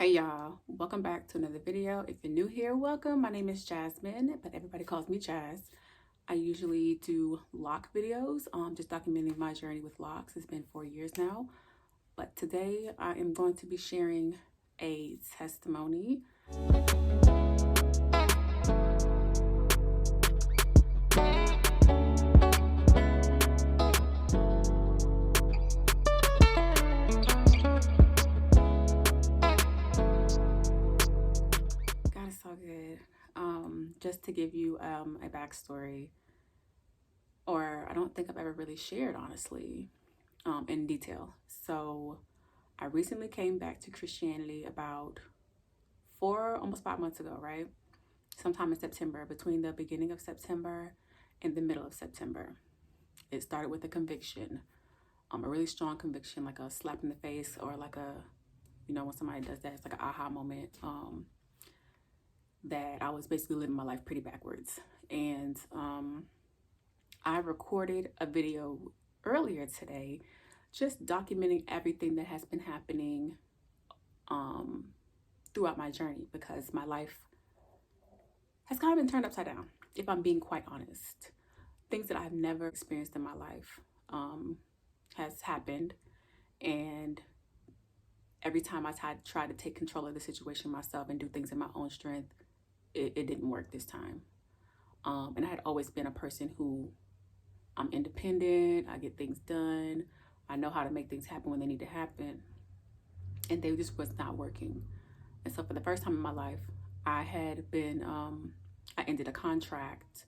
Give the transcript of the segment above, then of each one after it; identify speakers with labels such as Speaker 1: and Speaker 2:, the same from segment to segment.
Speaker 1: Hey y'all, welcome back to another video. If you're new here, welcome. My name is Jasmine, but everybody calls me Jazz. I usually do lock videos, just documenting my journey with locks. It's been 4 years now, but today I am going to be sharing a testimony. God is so good. Just to give you a backstory, or I don't think I've ever really shared honestly, in detail. So I recently came back to Christianity about almost 5 months ago, right? Sometime in September, between the beginning of September and the middle of September. It started with a conviction, a really strong conviction, like a slap in the face, or like when somebody does that, it's like an aha moment, that I was basically living my life pretty backwards. And I recorded a video earlier today just documenting everything that has been happening throughout my journey, because my life has kind of been turned upside down, if I'm being quite honest. Things that I've never experienced in my life has happened, and every time I tried to take control of the situation myself and do things in my own strength, it didn't work this time. And I had always been a person who, I'm independent, I get things done, I know how to make things happen when they need to happen, and they just was not working. And so for the first time in my life, I ended a contract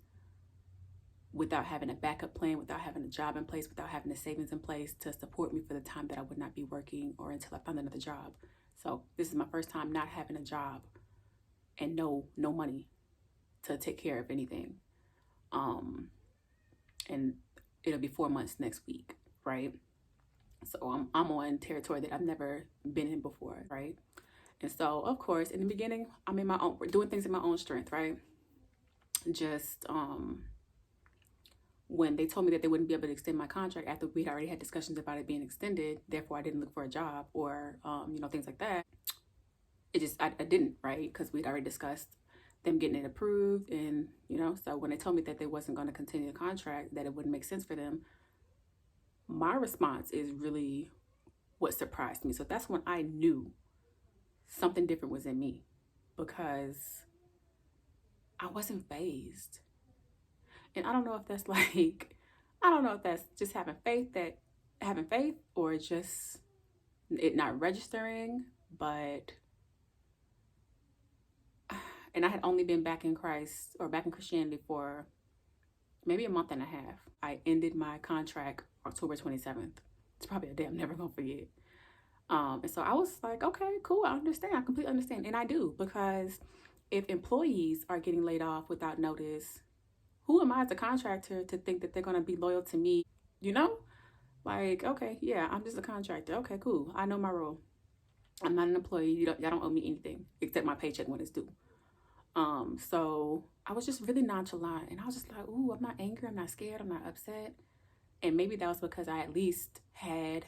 Speaker 1: without having a backup plan, without having a job in place, without having the savings in place to support me for the time that I would not be working or until I found another job. So this is my first time not having a job and no money to take care of anything. And it'll be 4 months next week, right? So I'm on territory that I've never been in before, right? And so, of course, in the beginning, I'm doing things in my own strength, right? Just when they told me that they wouldn't be able to extend my contract after we'd already had discussions about it being extended, therefore I didn't look for a job or, things like that. I didn't, right? Because we'd already discussed them getting it approved. And, so when they told me that they wasn't going to continue the contract, that it wouldn't make sense for them, my response is really what surprised me. So that's when I knew something different was in me, because I wasn't fazed. And I don't know if that's just having faith or just it not registering, but, and I had only been back in Christ or back in Christianity for maybe a month and a half. I ended my contract October 27th. It's probably a day I'm never gonna forget. And so I was like, okay, cool, I understand. I completely understand. And I do, because if employees are getting laid off without notice, who am I as a contractor to think that they're going to be loyal to me? Like, okay, yeah, I'm just a contractor. Okay, cool. I know my role. I'm not an employee. Y'all don't owe me anything except my paycheck when it's due. So I was just really nonchalant, and I was just like, ooh, I'm not angry. I'm not scared. I'm not upset. And maybe that was because I at least had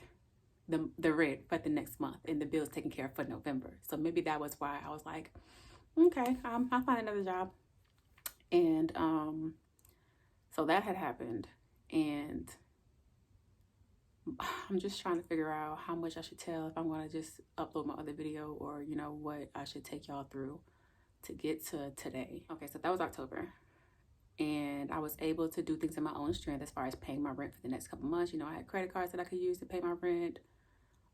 Speaker 1: the rent for the next month and the bills taken care of for November. So maybe that was why I was like, okay, I'll find another job. And so that had happened, and I'm just trying to figure out how much I should tell, if I'm going to just upload my other video, or what I should take y'all through to get to today. Okay, so that was October, and I was able to do things in my own strength as far as paying my rent for the next couple months. I had credit cards that I could use to pay my rent,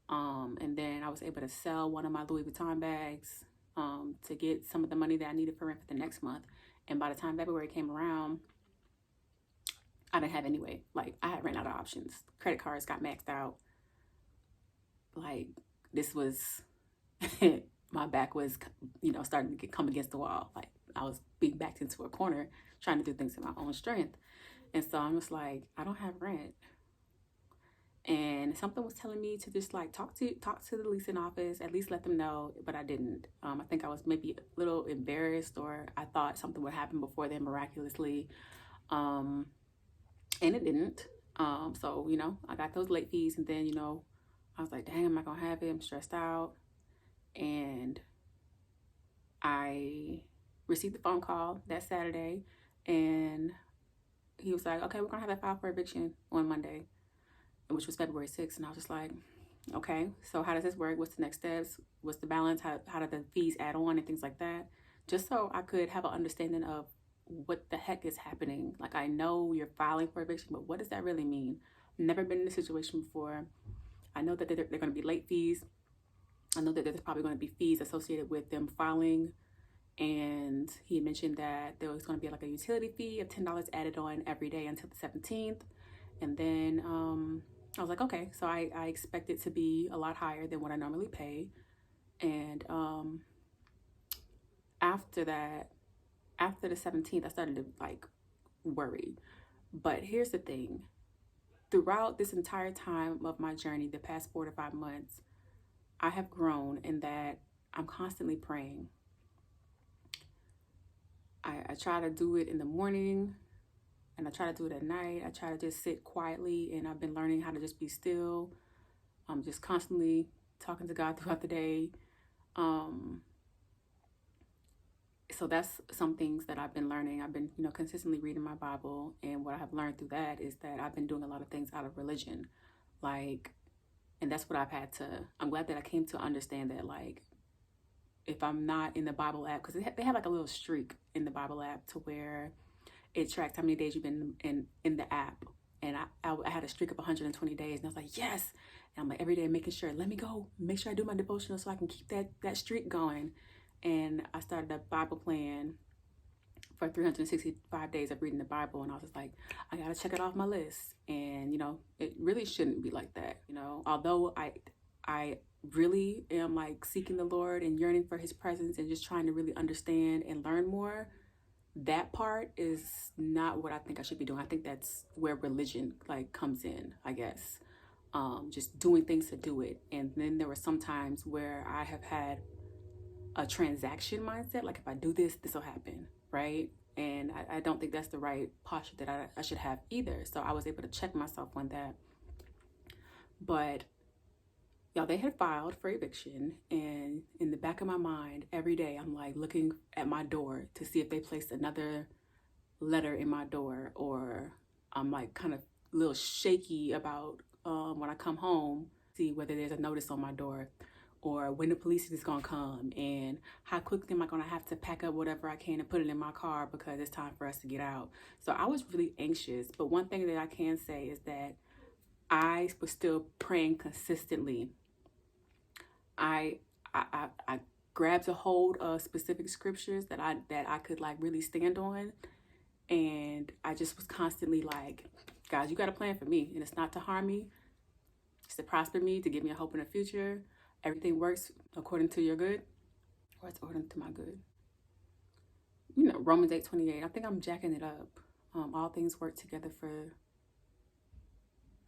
Speaker 1: and then I was able to sell one of my Louis Vuitton bags to get some of the money that I needed for rent for the next month. And by the time February came around, I didn't have any way. Like, I had ran out of options. Credit cards got maxed out. Like, this was, my back was, starting to come against the wall. Like, I was being backed into a corner trying to do things in my own strength. And so I'm just like, I don't have rent. And something was telling me to just like talk to the leasing office, at least let them know, but I didn't. I think I was maybe a little embarrassed, or I thought something would happen before then miraculously. And it didn't. So, I got those late fees, and then, I was like, dang, I'm not gonna have it. I'm stressed out. And received the phone call that Saturday, and he was like, okay, we're gonna have that file for eviction on Monday, which was February 6th. And I was just like, okay, so how does this work? What's the next steps? What's the balance? How do the fees add on and things like that? Just so I could have an understanding of what the heck is happening. Like, I know you're filing for eviction, but what does that really mean? Never been in this situation before. I know that they're going to be late fees. I know that there's probably going to be fees associated with them filing. And he mentioned that there was going to be like a utility fee of $10 added on every day until the 17th. And then I was like, okay, so I expect it to be a lot higher than what I normally pay. And after that, after the 17th, I started to like worry. But here's the thing. Throughout this entire time of my journey, the past 4 to 5 months, I have grown in that I'm constantly praying. I try to do it in the morning, and I try to do it at night. I try to just sit quietly, and I've been learning how to just be still. I'm just constantly talking to God throughout the day. So that's some things that I've been learning. I've been, consistently reading my Bible, and what I have learned through that is that I've been doing a lot of things out of religion, and that's what I'm glad that I came to understand that, like, if I'm not in the Bible app, because they have like a little streak in the Bible app to where it tracks how many days you've been in the app. And I had a streak of 120 days, and I was like, yes. And I'm like, every day making sure, let me go, make sure I do my devotional so I can keep that streak going. And I started a Bible plan for 365 days of reading the Bible. And I was just like, I got to check it off my list. And, it really shouldn't be like that. Although I really am like seeking the Lord and yearning for his presence and just trying to really understand and learn more, that part is not what I think I should be doing. I think that's where religion like comes in, I guess. Just doing things to do it. And then there were some times where I have had a transaction mindset, like if I do this, this will happen, right? And I don't think that's the right posture that I should have either. So I was able to check myself on that. But y'all, they had filed for eviction, and in the back of my mind, every day I'm like looking at my door to see if they placed another letter in my door, or I'm like kind of a little shaky about when I come home, see whether there's a notice on my door, or when the police is gonna come, and how quickly am I gonna have to pack up whatever I can and put it in my car because it's time for us to get out. So I was really anxious, but one thing that I can say is that I was still praying consistently. I grabbed a hold of specific scriptures that I could like really stand on, and I just was constantly like, God, you got a plan for me, and it's not to harm me, it's to prosper me, to give me a hope in the future. Everything works according to your good, or it's according to my good. Romans 8:28. I think I'm jacking it up. All things work together for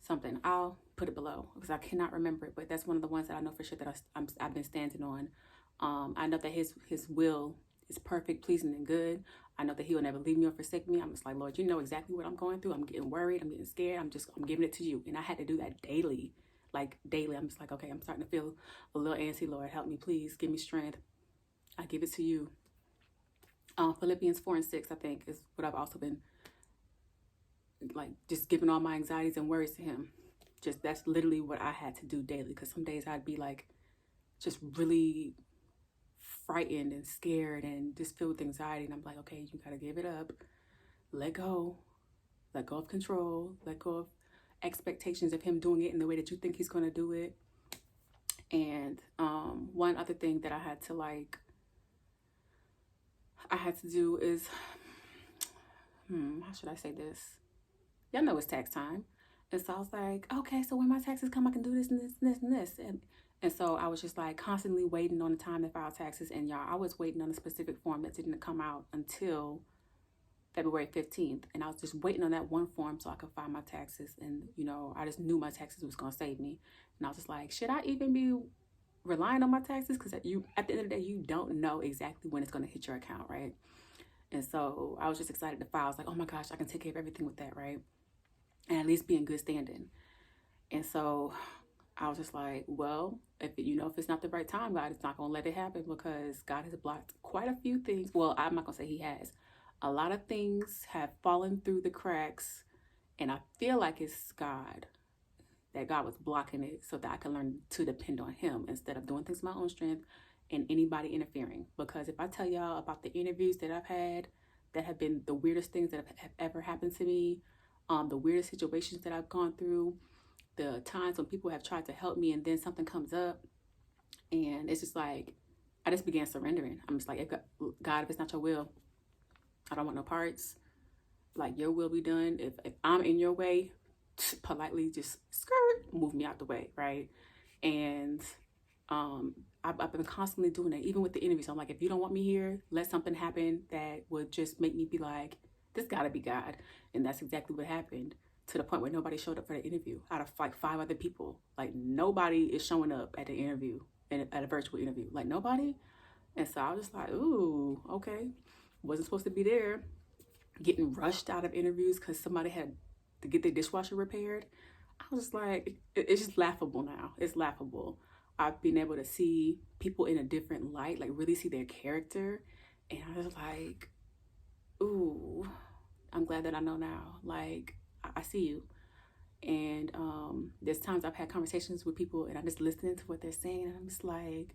Speaker 1: something. I'll put it below because I cannot remember it, but that's one of the ones that I know for sure that I've been standing on. I know that his will is perfect, pleasing, and good. I know that he will never leave me or forsake me. I'm just like, Lord, you know exactly what I'm going through. I'm getting worried. I'm getting scared. I'm giving it to you. And I had to do that daily, like daily. I'm just like, okay, I'm starting to feel a little antsy. Lord, help me, please. Give me strength. I give it to you. Philippians 4:6, I think, is what I've also been like just giving all my anxieties and worries to him. Just that's literally what I had to do daily, because some days I'd be like just really frightened and scared and just filled with anxiety, and I'm like, okay, you gotta give it up, let go of control, let go of expectations of him doing it in the way that you think he's gonna do it. And one other thing that I had to do is how should I say this? Y'all know it's tax time. And so I was like, okay, so when my taxes come, I can do this and this and this and this. And so I was just like constantly waiting on the time to file taxes. And y'all, I was waiting on a specific form that didn't come out until February 15th. And I was just waiting on that one form so I could file my taxes. And, I just knew my taxes was going to save me. And I was just like, should I even be relying on my taxes? Because at the end of the day, you don't know exactly when it's going to hit your account, right? And so I was just excited to file. I was like, oh my gosh, I can take care of everything with that, right? And at least be in good standing. And so I was just like, well, if it's not the right time, God is not going to let it happen, because God has blocked quite a few things. Well, I'm not going to say he has. A lot of things have fallen through the cracks, and I feel like it's God, that God was blocking it so that I can learn to depend on him instead of doing things my own strength and anybody interfering. Because if I tell y'all about the interviews that I've had that have been the weirdest things that have ever happened to me, the weirdest situations that I've gone through, the times when people have tried to help me and then something comes up, and it's just like, I just began surrendering. I'm just like, God, if it's not your will, I don't want no parts. Like, your will be done. If I'm in your way, politely just move me out the way, right? And I've been constantly doing that, even with the interviews. I'm like, if you don't want me here, let something happen that would just make me be like, this gotta be God. And that's exactly what happened, to the point where nobody showed up for the interview. Out of like 5 other people, like nobody is showing up at the interview, at a virtual interview, like nobody. And so I was just like, ooh, okay, wasn't supposed to be there. Getting rushed out of interviews because somebody had to get their dishwasher repaired. I was just like, it's just laughable now. It's laughable. I've been able to see people in a different light, like really see their character. And I was like, ooh, I'm glad that I know now. Like, I see you. And there's times I've had conversations with people and I'm just listening to what they're saying. And I'm just like,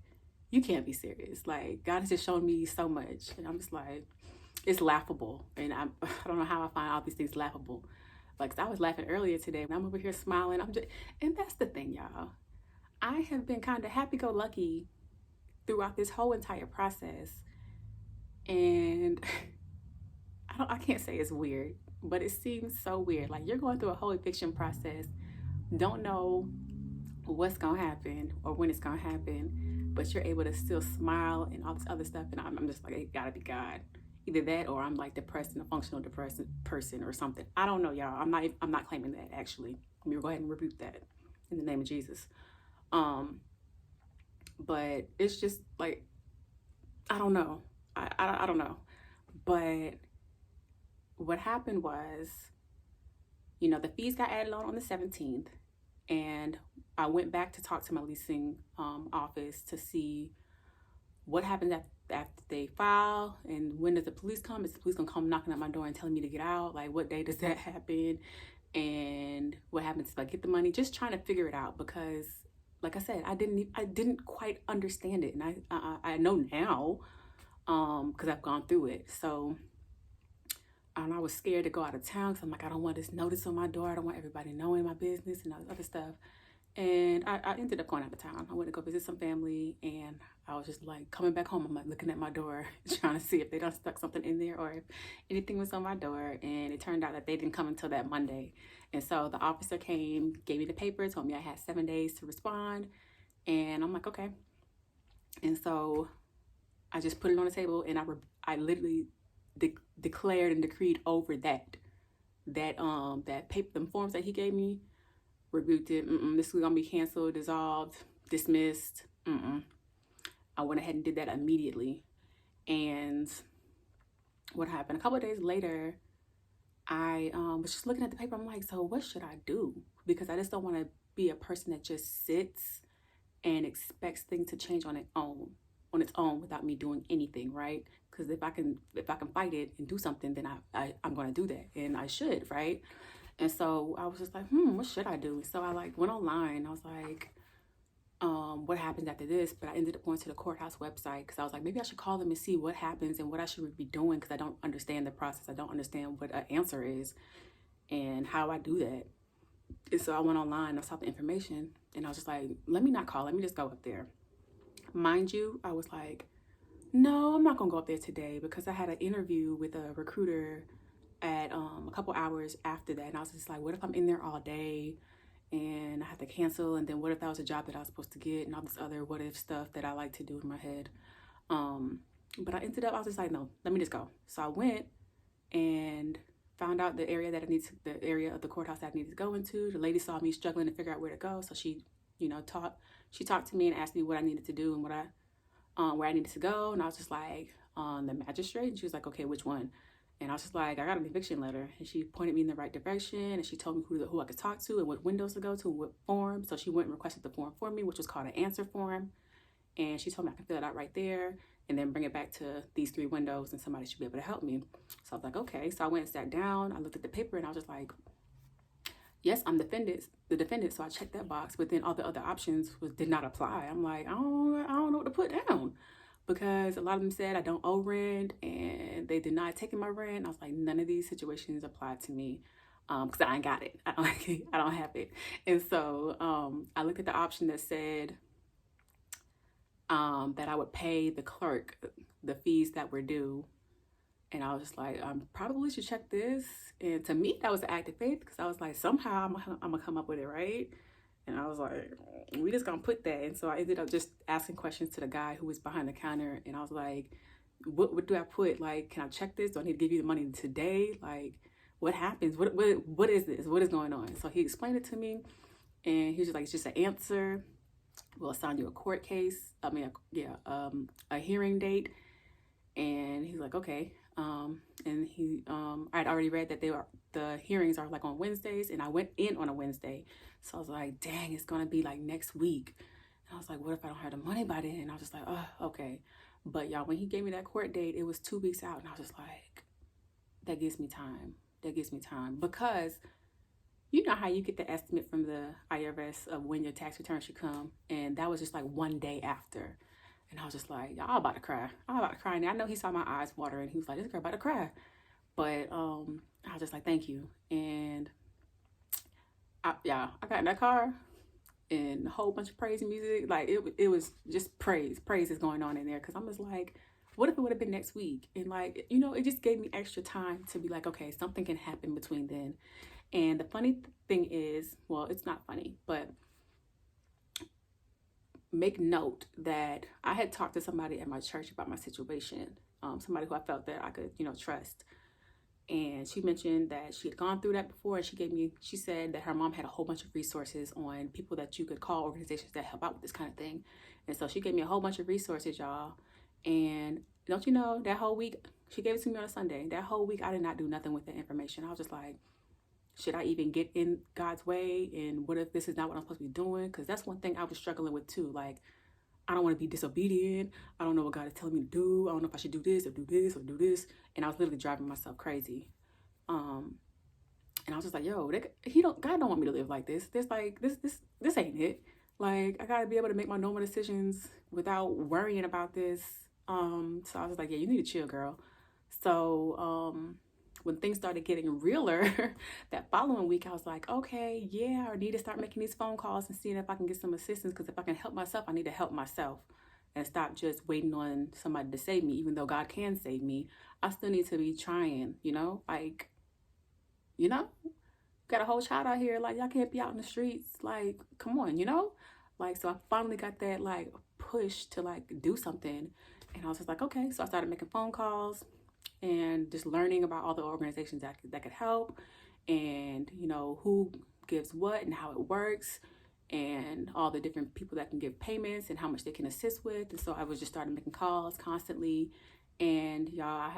Speaker 1: you can't be serious. Like, God has just shown me so much. And I'm just like, it's laughable. And I don't know how I find all these things laughable. Like, I was laughing earlier today and I'm over here smiling. And that's the thing, y'all. I have been kind of happy-go-lucky throughout this whole entire process. And I can't say it's weird, but it seems so weird. Like, you're going through a whole eviction process, don't know what's gonna happen or when it's gonna happen, but you're able to still smile and all this other stuff. And I'm just like, it gotta be God. Either that or I'm like depressed and a functional depressed person or something. I don't know, y'all. I'm not claiming that, actually. Let me go ahead and rebuke that in the name of Jesus. But it's just like, I don't know. I don't know. But what happened was, the fees got added on the 17th, and I went back to talk to my leasing office to see what happens after they file, and when does the police come? Is the police gonna come knocking at my door and telling me to get out? Like, what day does that happen? And what happens if I get the money? Just trying to figure it out, because like I said, I didn't quite understand it, and I know now, because I've gone through it. So, and I was scared to go out of town because I'm like, I don't want this notice on my door. I don't want everybody knowing my business and all this other stuff. And I ended up going out of town. I went to go visit some family, and I was just like coming back home. I'm like looking at my door, trying to see if they done stuck something in there or if anything was on my door. And it turned out that they didn't come until that Monday. And so the officer came, gave me the paper, told me I had 7 days to respond. And I'm like, okay. And so I just put it on the table, and I literally declared and decreed over that paper, them forms that he gave me, rebuked it. This is gonna be canceled, dissolved, dismissed. I went ahead and did that immediately. And what happened? A couple of days later, I was just looking at the paper. I'm like, so what should I do? Because I just don't want to be a person that just sits and expects things to change on its own without me doing anything, right? Because if I can fight it and do something, then I'm going to do that, and I should, right? And so I was just like, what should I do? So I like went online. I was like, what happens after this? But I ended up going to the courthouse website because I was like, maybe I should call them and see what happens and what I should be doing, because I don't understand the process. I don't understand what an answer is and how I do that. And so I went online, I saw the information, and I was just like, let me not call, let me just go up there. Mind you, I was like, no, I'm not gonna go up there today, because I had an interview with a recruiter at a couple hours after that. And I was just like, what if I'm in there all day and I have to cancel? And then what if that was a job that I was supposed to get, and all this other what if stuff that I like to do in my head. But I was just like, no, let me just go. So I went and found out the area of the courthouse that I needed to go into. The lady saw me struggling to figure out where to go. So she, talked to me and asked me what I needed to do and where I needed to go. And I was just like, the magistrate. And she was like, okay, which one? And I was just like, I got an eviction letter. And she pointed me in the right direction. And she told me who I could talk to and what windows to go to and what form. So she went and requested the form for me, which was called an answer form. And she told me I could fill it out right there and then bring it back to these 3 windows and somebody should be able to help me. So I was like, okay. So I went and sat down. I looked at the paper and I was just like, yes, I'm the defendant. So I checked that box, but then all the other options did not apply. I'm like, I don't know what to put down, because a lot of them said I don't owe rent and they denied taking my rent. I was like, none of these situations apply to me, because I ain't got it. I don't have it. And so I looked at the option that said that I would pay the clerk the fees that were due. And I was just like, I probably should check this. And to me, that was an act of faith, because I was like, somehow I'm going to come up with it, right? And I was like, we just going to put that. And so I ended up just asking questions to the guy who was behind the counter. And I was like, what do I put? Like, can I check this? Do I need to give you the money today? Like, what happens? What is this? What is going on? So he explained it to me. And he was just like, it's just an answer. We'll assign you a court case. A hearing date. And he's like, okay. And I'd already read that the hearings are like on Wednesdays, and I went in on a Wednesday. So I was like, dang, it's going to be like next week. And I was like, what if I don't have the money by then? And I was just like, oh, okay. But y'all, when he gave me that court date, it was 2 weeks out. And I was just like, that gives me time. Because you know how you get the estimate from the IRS of when your tax return should come. And that was just like 1 day after. And I was just like, y'all about to cry. And I know he saw my eyes watering. He was like, this girl about to cry. But I was just like, thank you. And I got in that car and a whole bunch of praise music. Like it was just praise is going on in there. Because I'm just like, what if it would have been next week? And like, it just gave me extra time to be like, okay, something can happen between then. And the funny thing is, well, it's not funny, but make note that I had talked to somebody at my church about my situation, somebody who I felt that I could, trust. And she mentioned that she had gone through that before, and she said that her mom had a whole bunch of resources on people that you could call, organizations that help out with this kind of thing. And so she gave me a whole bunch of resources, y'all. And don't you know, that whole week, she gave it to me on a Sunday. That whole week, I did not do nothing with the information. I was just like, should I even get in God's way? And what if this is not what I'm supposed to be doing? Because that's one thing I was struggling with too. Like, I don't want to be disobedient. I don't know what God is telling me to do. I don't know if I should do this or do this or do this. And I was literally driving myself crazy. And I was just like, yo, God don't want me to live like this. This ain't it. Like, I got to be able to make my normal decisions without worrying about this. So I was like, yeah, you need to chill, girl. So, when things started getting realer, that following week, I was like, okay, yeah, I need to start making these phone calls and seeing if I can get some assistance. Because if I can help myself, I need to help myself and stop just waiting on somebody to save me. Even though God can save me, I still need to be trying, got a whole child out here. Like, y'all can't be out in the streets. Like, come on, Like, so I finally got that, like, push to, like, do something. And I was just like, okay. So I started making phone calls and just learning about all the organizations that could help, and who gives what and how it works, and all the different people that can give payments and how much they can assist with. And so I was just started making calls constantly, and y'all,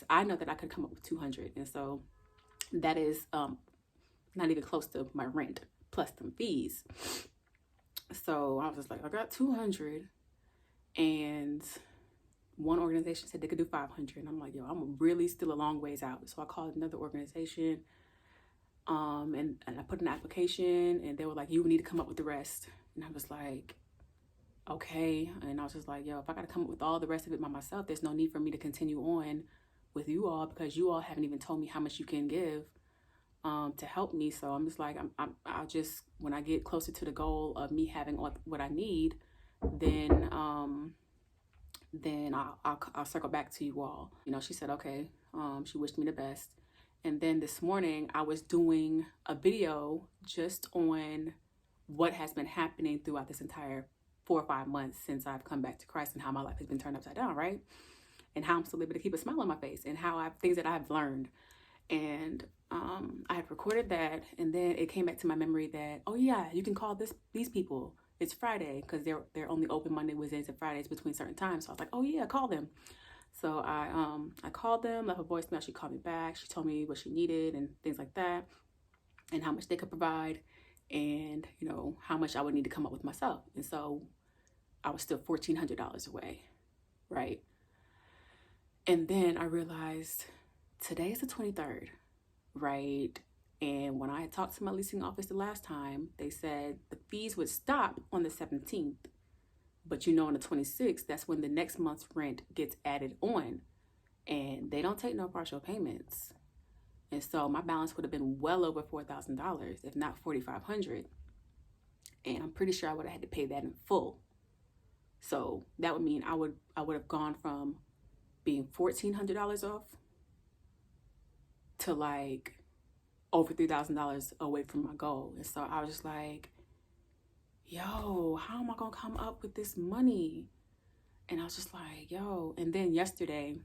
Speaker 1: I know that I could come up with 200, and so that is not even close to my rent plus some fees. So I was just like, I got 200, and one organization said they could do 500. And I'm like, yo, I'm really still a long ways out. So I called another organization, and I put an application, and they were like, you need to come up with the rest. And I was like, okay. And I was just like, yo, if I got to come up with all the rest of it by myself, there's no need for me to continue on with you all, because you all haven't even told me how much you can give to help me. So I'm just like, I'll just, when I get closer to the goal of me having what I need, then I'll circle back to you all. She said, okay. She wished me the best. And then this morning I was doing a video just on what has been happening throughout this entire 4 or 5 months since I've come back to Christ, and how my life has been turned upside down, right? And how I'm still able to keep a smile on my face, and how things that I've learned. And I had recorded that, and then it came back to my memory that, oh yeah, you can call these people. It's Friday, because they're only open Monday, Wednesdays, and Fridays between certain times. So I was like, oh yeah, call them. So I called them, left a voicemail. She called me back. She told me what she needed and things like that, and how much they could provide, and you know how much I would need to come up with myself. And so I was still $1,400 away, right? And then I realized today is the 23rd, right? And when I had talked to my leasing office the last time, they said the fees would stop on the 17th. But you know, on the 26th, that's when the next month's rent gets added on. And they don't take no partial payments. And so my balance would have been well over $4,000, if not $4,500. And I'm pretty sure I would have had to pay that in full. So that would mean I would have gone from being $1,400 off to like over $3,000 away from my goal. And so I was just like, yo, how am I gonna come up with this money? And I was just like, yo. And then yesterday,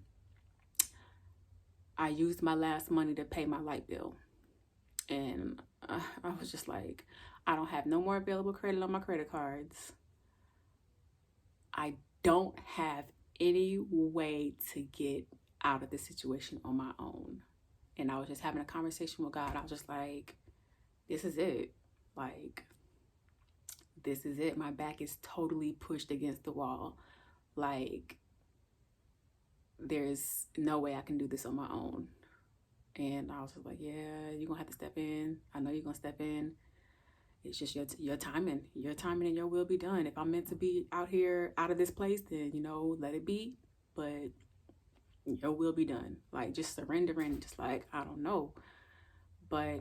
Speaker 1: I used my last money to pay my light bill. And I was just like, I don't have no more available credit on my credit cards. I don't have any way to get out of this situation on my own. And I was just having a conversation with God. I was just like, this is it. Like, this is it. My back is totally pushed against the wall. Like, there's no way I can do this on my own. And I was just like, yeah, you're going to have to step in. I know you're going to step in. It's just your timing. Your timing and your will be done. If I'm meant to be out here, out of this place, then, you know, let it be. But your will be done. Like, just surrendering, just like, I don't know. But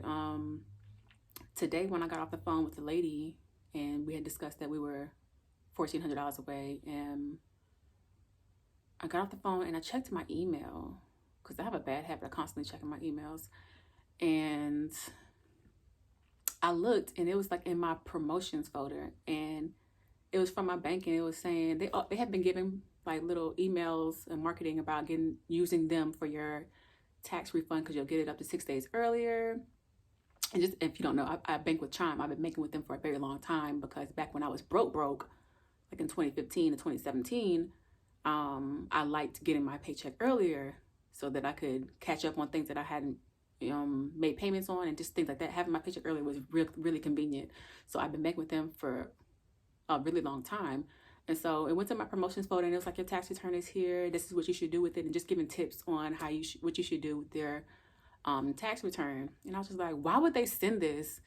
Speaker 1: today when I got off the phone with the lady and we had discussed that we were $1,400 away, and I got off the phone and I checked my email because I have a bad habit of constantly checking my emails. And I looked and it was like in my promotions folder, and it was from my bank, and it was saying they had been giving like little emails and marketing about using them for your tax refund because you'll get it up to 6 days earlier. And just if you don't know, I bank with Chime. I've been banking with them for a very long time because back when I was broke, like in 2015 to 2017, I liked getting my paycheck earlier so that I could catch up on things that I hadn't made payments on, and just things like that. Having my paycheck earlier was really convenient. So I've been banking with them for a really long time. And so it went to my promotions folder, and it was like, your tax return is here. This is what you should do with it, and just giving tips on what you should do with their tax return. And I was just like, why would they send this?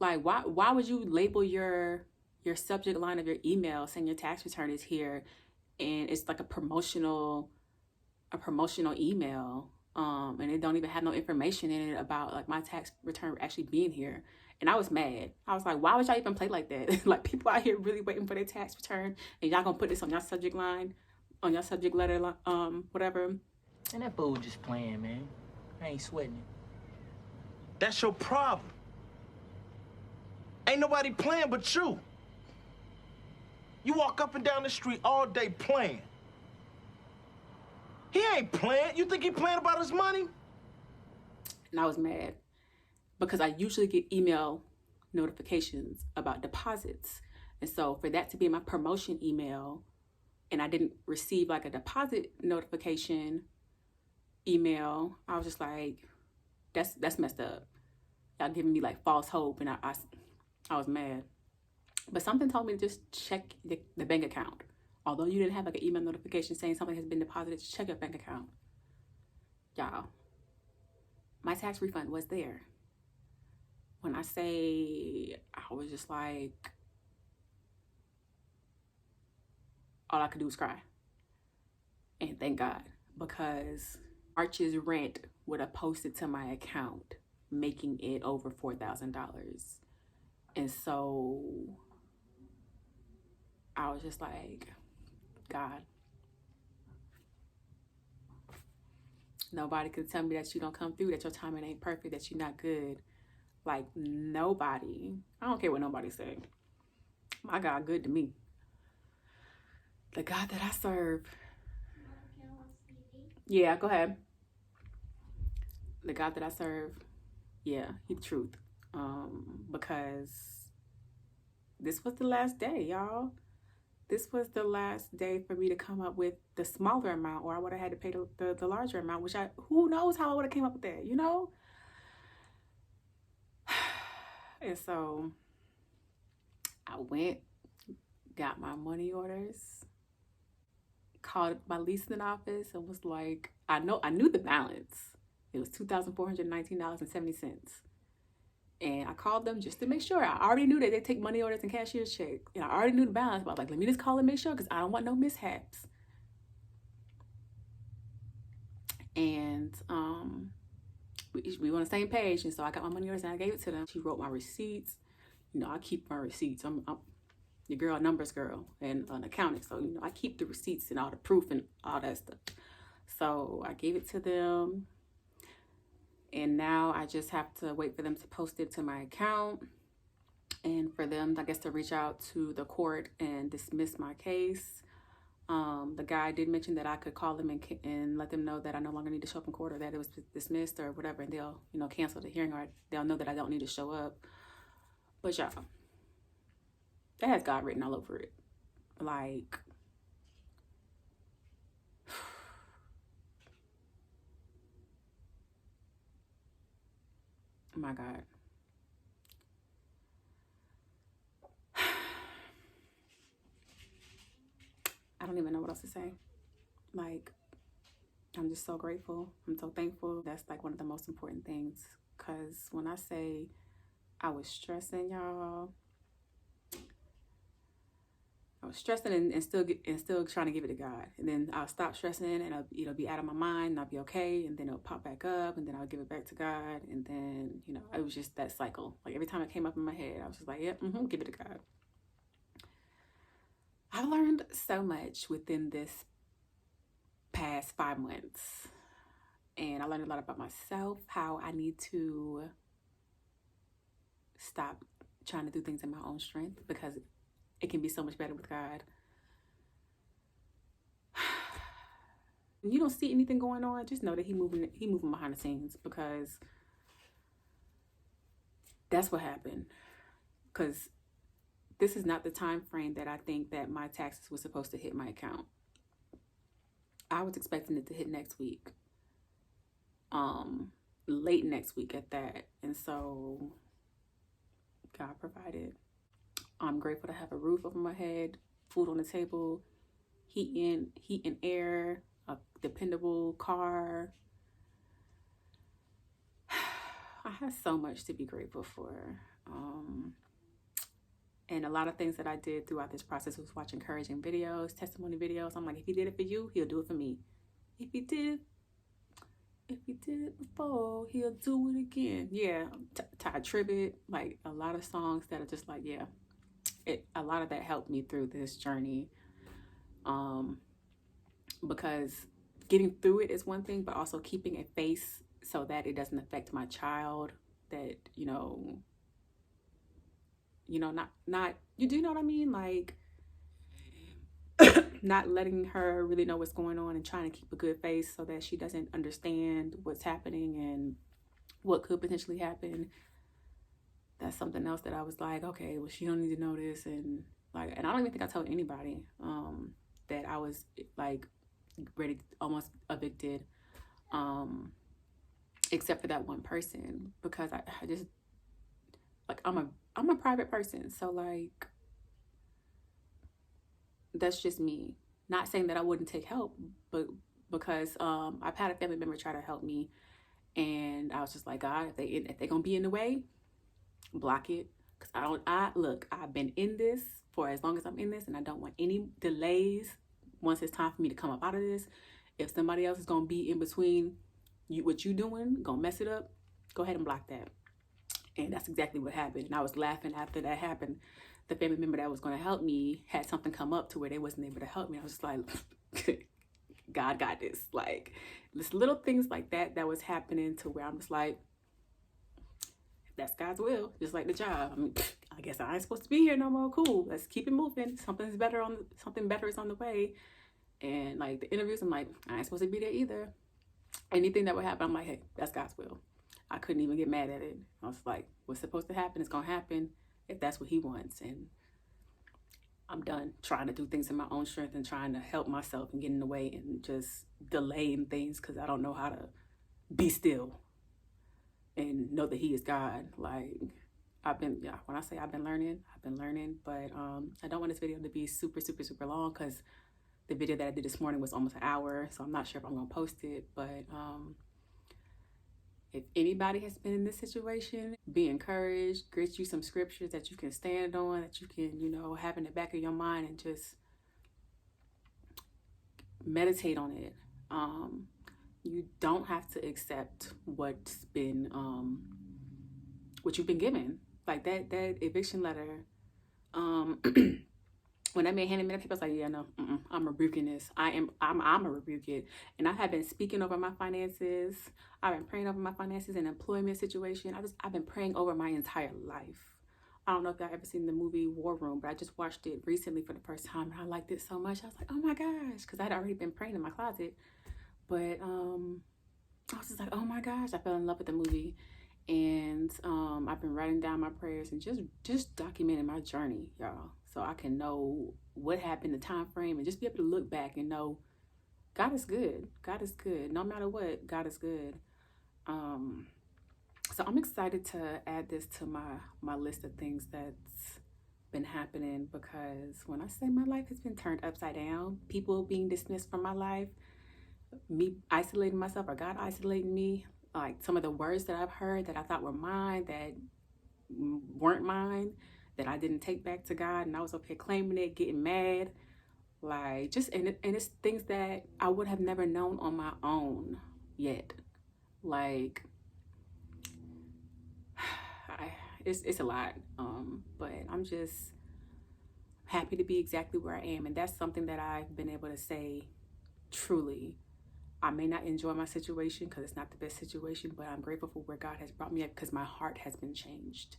Speaker 1: Like, why would you label your subject line of your email saying your tax return is here, and it's like a promotional email, and it don't even have no information in it about like my tax return actually being here. And I was mad. I was like, why would y'all even play like that? Like, people out here really waiting for their tax return, and y'all gonna put this on your subject line, on your subject letter, whatever.
Speaker 2: And that fool just playing, man. I ain't sweating it.
Speaker 3: That's your problem. Ain't nobody playing but you. You walk up and down the street all day playing. He ain't playing. You think he playing about his money?
Speaker 1: And I was mad because I usually get email notifications about deposits. And so for that to be in my promotion email, and I didn't receive like a deposit notification email, I was just like, that's messed up. Y'all giving me like false hope, and I was mad. But something told me to just check the bank account. Although you didn't have like an email notification saying something has been deposited, just check your bank account. Y'all, my tax refund was there. When I say, I was just like, all I could do was cry. And thank God, because March's rent would have posted to my account, making it over $4,000. And so I was just like, God, nobody can tell me that you don't come through, that your timing ain't perfect, that you're not good. Like, nobody. I don't care what nobody say. My God good to me. The God that I serve. Yeah, go ahead. The God that I serve, yeah, He the truth. Because this was the last day, y'all. this was the last day for me to come up with the smaller amount, or I would have had to pay the larger amount, which who knows how I would have came up with that, you know? And so I went, got my money orders, called my leasing office, and was like, I knew the balance. It was $2,419.70. And I called them just to make sure. I already knew that they take money orders and cashier's check. And I already knew the balance, but I was like, let me just call and make sure, because I don't want no mishaps. And we were on the same page. And so I got my money orders and I gave it to them. She wrote my receipts. You know, I keep my receipts. I'm your girl, numbers girl, and an accounting. So, you know, I keep the receipts and all the proof and all that stuff. So I gave it to them. And now I just have to wait for them to post it to my account, and for them, I guess, to reach out to the court and dismiss my case. The guy did mention that I could call them and let them know that I no longer need to show up in court, or that it was dismissed or whatever, and they'll, you know, cancel the hearing, or they'll know that I don't need to show up. But y'all, that has God written all over it. Like, oh my God. I don't even know what else to say. Like, I'm just so grateful. I'm so thankful. That's like one of the most important things. Because when I say I was stressing, y'all, I was stressing and still trying to give it to God. And then I'll stop stressing and it'll be out of my mind and I'll be okay. And then it'll pop back up and then I'll give it back to God. And then, you know, it was just that cycle. Like every time it came up in my head, I was just like, yep, give it to God. I've learned so much within this past 5 months. And I learned a lot about myself, how I need to stop trying to do things in my own strength, because it can be so much better with God. When you don't see anything going on, just know that he moving behind the scenes, because that's what happened. Because this is not the time frame that I think that my taxes were supposed to hit my account. I was expecting it to hit next week. Late next week at that. And so God provided. I'm grateful to have a roof over my head, food on the table, heat and air, a dependable car. I have so much to be grateful for. And a lot of things that I did throughout this process was watch encouraging videos, testimony videos. I'm like, if he did it for you, he'll do it for me. If he did it before, he'll do it again. Yeah, Tribbett, like a lot of songs that are just like, yeah, a lot of that helped me through this journey. Because getting through it is one thing, but also keeping a face so that it doesn't affect my child, that, not, you do know what I mean? Like, not letting her really know what's going on and trying to keep a good face so that she doesn't understand what's happening and what could potentially happen. That's something else that I was like, okay, well, she don't need to know this. And I don't even think I told anybody that I was like ready, almost evicted, except for that one person, because I just, like, I'm a private person. So like, that's just me. Not saying that I wouldn't take help, but because I've had a family member try to help me, and I was just like, God, if they gonna be in the way, block it. Because I've been in this for as long as I'm in this, and I don't want any delays once it's time for me to come up out of this. If somebody else is gonna be in between what you doing, gonna mess it up, go ahead and block that. And that's exactly what happened. And I was laughing after that happened. The family member that was going to help me had something come up to where they wasn't able to help me. I was just like, God got this. Like, just little things like that was happening to where I'm just like, that's God's will. Just like the job. I mean, I guess I ain't supposed to be here no more. Cool. Let's keep it moving. Something better is on the way. And like the interviews, I'm like, I ain't supposed to be there either. Anything that would happen, I'm like, hey, that's God's will. I couldn't even get mad at it. I was like, what's supposed to happen is going to happen if that's what he wants. And I'm done trying to do things in my own strength and trying to help myself and get in the way and just delaying things because I don't know how to be still and know that he is God. Like, when I say I've been learning, but I don't want this video to be super long because the video that I did this morning was almost an hour, so I'm not sure if I'm gonna post it, but if anybody has been in this situation, be encouraged, get you some scriptures that you can stand on, that you can, have in the back of your mind and just meditate on it. You don't have to accept what's been, what you've been given. Like that eviction letter, when that man handed me that paper, I was like, yeah, no, I'm rebuking this. I'm a rebuke it. And I have been speaking over my finances. I've been praying over my finances and employment situation. I've been praying over my entire life. I don't know if y'all ever seen the movie War Room, but I just watched it recently for the first time. And I liked it so much. I was like, oh my gosh, because I'd already been praying in my closet. But I was just like, oh my gosh, I fell in love with the movie. And I've been writing down my prayers and just documenting my journey, y'all, so I can know what happened, the time frame, and just be able to look back and know God is good. God is good. No matter what, God is good. So I'm excited to add this to my list of things that's been happening, because when I say my life has been turned upside down, people being dismissed from my life, me isolating myself or God isolating me, like some of the words that I've heard that I thought were mine that weren't mine, that I didn't take back to God, and I was up here claiming it, getting mad, like just and it's things that I would have never known on my own yet. Like it's a lot, but I'm just happy to be exactly where I am, and that's something that I've been able to say truly. I may not enjoy my situation because it's not the best situation, but I'm grateful for where God has brought me at because my heart has been changed,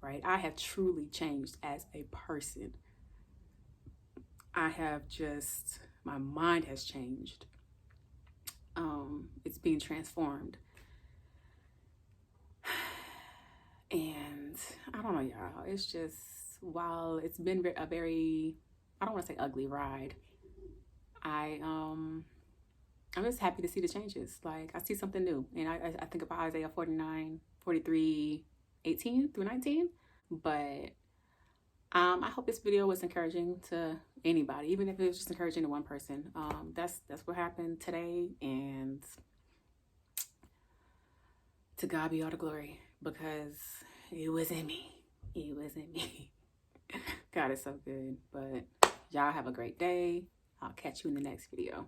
Speaker 1: right? I have truly changed as a person. My mind has changed. It's being transformed. And I don't know, y'all, it's just, while it's been a very, I don't want to say ugly ride, I'm just happy to see the changes. Like, I see something new. And I think about Isaiah 49, 43, 18 through 19. But I hope this video was encouraging to anybody, even if it was just encouraging to one person. That's what happened today. And to God be all the glory, because it wasn't me. It wasn't me. God is so good. But y'all have a great day. I'll catch you in the next video.